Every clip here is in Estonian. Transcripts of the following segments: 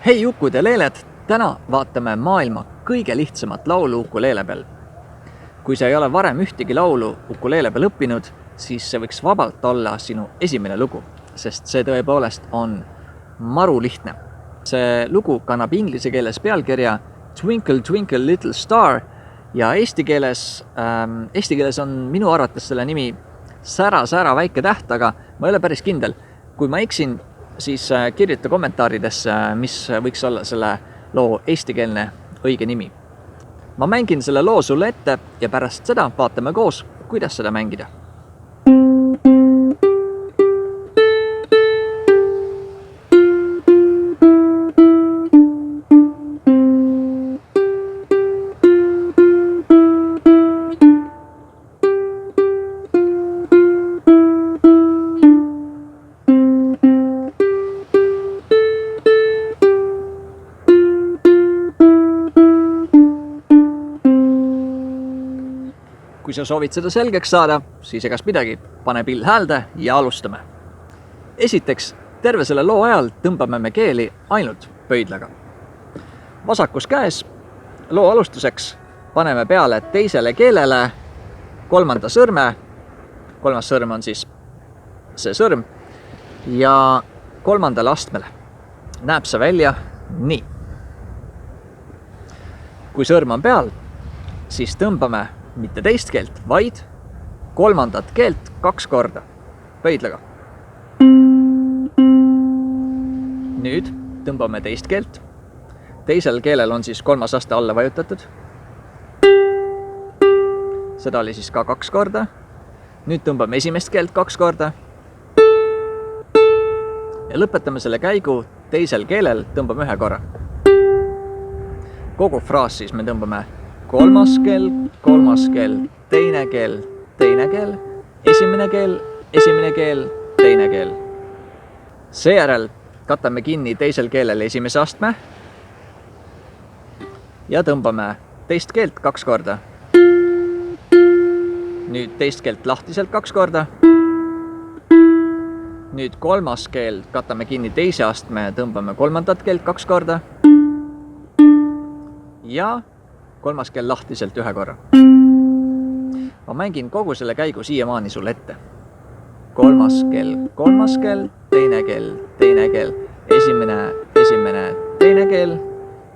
Hei Ukud ja Leeled, täna vaatame maailma kõige lihtsamat laulu ukuleele peal. Kui sa ei ole varem ühtegi laulu ukuleele peal õppinud, siis see võiks vabalt olla sinu esimene lugu, sest see tõepoolest on maru lihtne. See lugu kannab inglise keeles pealkirja Twinkle Twinkle Little Star ja eesti keeles on minu arvates selle nimi Sära sära väike täht, aga ma ei ole päris kindel. Kui ma eksin, siis kirjuta kommentaaridesse, mis võiks olla selle loo eestikeelne õige nimi. Ma mängin selle loo sulle ette ja pärast seda vaatame koos, kuidas seda mängida. Kui sa soovid seda selgeks saada, siis egas midagi, pane pill häälde ja alustame. Esiteks, terve selle loo ajal tõmbame me keeli ainult pöidlaga. Vasakus käes loo alustuseks paneme peale teisele keelele kolmanda sõrme, kolmas sõrm on siis see sõrm, ja kolmandale astmele. Näeb see välja nii. Kui sõrm on peal, siis tõmbame mitte teist keelt, vaid kolmandat keelt 2 korda pöidlaga. Nüüd tõmbame teist keelt. Teisel keelel on siis kolmas aste alla vajutatud. Seda oli siis ka 2 korda. Nüüd tõmbame esimest keelt 2 korda. Ja lõpetame selle käigu teisel keelel, tõmbame 1 korra. Kogu fraas siis me tõmbame kolmas keel, teine keel, esimene keel, teine keel. Seejärel katame kinni teisel keelel esimese astme ja tõmbame teist keelt 2 korda. Nüüd teist keelt lahtiselt 2 korda. Nüüd kolmas keel katame kinni teise astme ja tõmbame kolmandat keelt 2 korda. Ja kolmas keel lahtiselt 1 korra. Ma mängin kogu selle käigu siiamaani sulle ette. Kolmas keel, teine keel, esimene, teine keel.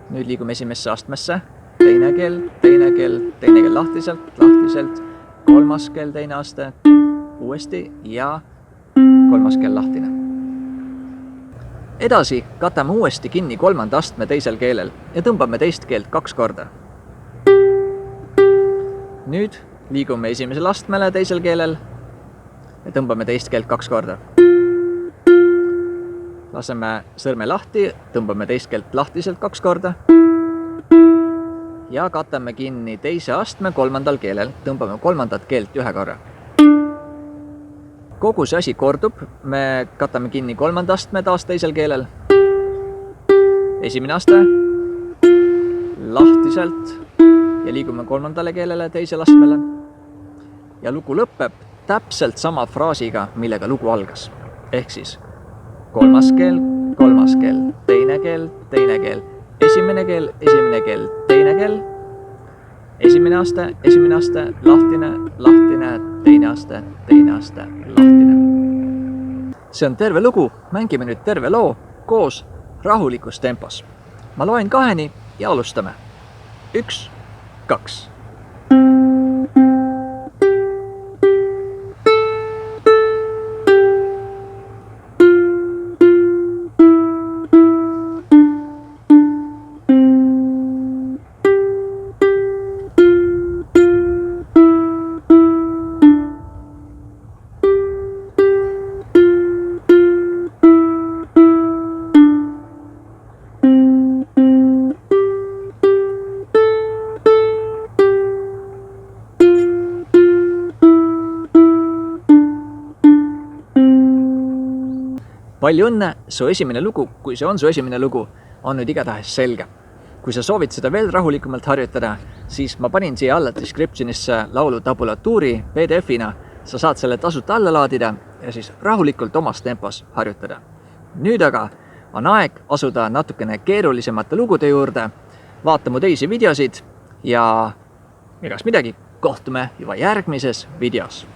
Nüüd liigume esimesse astmesse. Teine keel lahtiselt, kolmas keel, teine aste, uuesti ja kolmas keel lahtine. Edasi katame uuesti kinni kolmanda astme teisel keelel ja tõmbame teist keelt 2 korda. Nüüd liigume esimesel astmele teisel keelel ja tõmbame teist keelt 2 korda. Laseme sõrme lahti, tõmbame teist keelt lahtiselt 2 korda. Ja katame kinni teise astme kolmandal keelel, tõmbame kolmandat keelt 1 korra. Kogu see asi kordub, me katame kinni kolmanda astme taas teisel keelel. Esimene aste, lahtiselt. Ja liigume kolmandale keelele teisel astmele. Ja lugu lõpeb täpselt sama fraasiga, millega lugu algas. Ehk siis kolmas keel, teine keel, esimene keel, teine keel, esimene aste, lahtine, teine aste, lahtine. See on terve lugu, mängime nüüd terve loo koos rahulikus tempos. Ma loen 2 ja alustame. 1, 2. Palju õnne, su esimene lugu, kui see on su esimene lugu, on nüüd igatahes selge. Kui sa soovid seda veel rahulikumalt harjutada, siis ma panin siia alla descriptionisse laulu tabulatuuri PDF-ina. Sa saad selle tasuta alla laadida ja siis rahulikult omas tempos harjutada. Nüüd aga on aeg asuda natukene keerulisemate lugude juurde, vaata mu teisi videosid ja egas midagi, kohtume juba järgmises videos.